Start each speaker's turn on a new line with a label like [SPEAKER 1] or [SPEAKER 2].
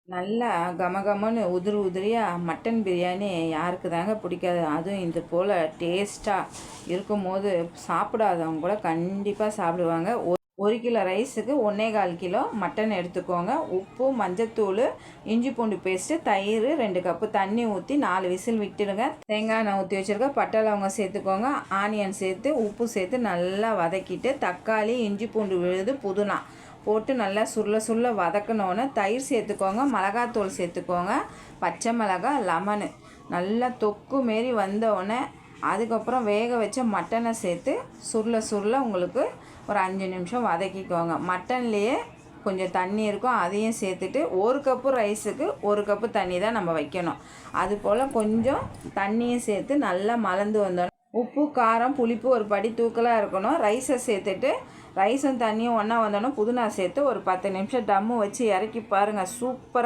[SPEAKER 1] நல்லா கமகமன்னு உதிரி உதிரியாக மட்டன் பிரியாணி யாருக்கு தாங்க பிடிக்காது? அதுவும் இது போல் டேஸ்ட்டாக இருக்கும்போது சாப்பிடாதவங்க கூட கண்டிப்பாக சாப்பிடுவாங்க. 1 கிலோ ரைஸுக்கு 1.25 கிலோ மட்டன் எடுத்துக்கோங்க. உப்பு, மஞ்சத்தூள், இஞ்சி பூண்டு பேஸ்ட்டு, தயிர், 2 கப்பு தண்ணி ஊற்றி 4 விசில் விட்டுடுங்க. தேங்காய் எண்ணெய் ஊற்றி வச்சுருக்க பட்டை லவங்கம் சேர்த்துக்கோங்க. ஆனியன் சேர்த்து உப்பு சேர்த்து நல்லா வதக்கிட்டு தக்காளி, இஞ்சி பூண்டு விழுது, புதினா போட்டு நல்லா சுருள வதக்கினோன்னே தயிர் சேர்த்துக்கோங்க. மிளகாத்தூள் சேர்த்துக்கோங்க. பச்சை மிளகாய், லெமனு நல்லா தொக்கு மாரி வந்தோடனே அதுக்கப்புறம் வேக வச்ச மட்டனை சேர்த்து சுருள உங்களுக்கு ஒரு 5 நிமிஷம் வதக்கிக்கோங்க. மட்டன்லேயே கொஞ்சம் தண்ணி இருக்கும், அதையும் சேர்த்துட்டு 1 கப்பு ரைஸுக்கு 1 கப்பு தண்ணி தான் நம்ம வைக்கணும். அதுபோல் கொஞ்சம் தண்ணியும் சேர்த்து நல்லா மலர்ந்து வந்தோடனே உப்பு, காரம், புளிப்பு ஒரு படி தூக்கலாக இருக்கணும். ரைஸை சேர்த்துட்டு ரைஸும் தண்ணியும் ஒன்றா வந்தோடனே புதினா சேர்த்து ஒரு 10 நிமிஷம் தம்மு வச்சு இறக்கி பாருங்கள். சூப்பராக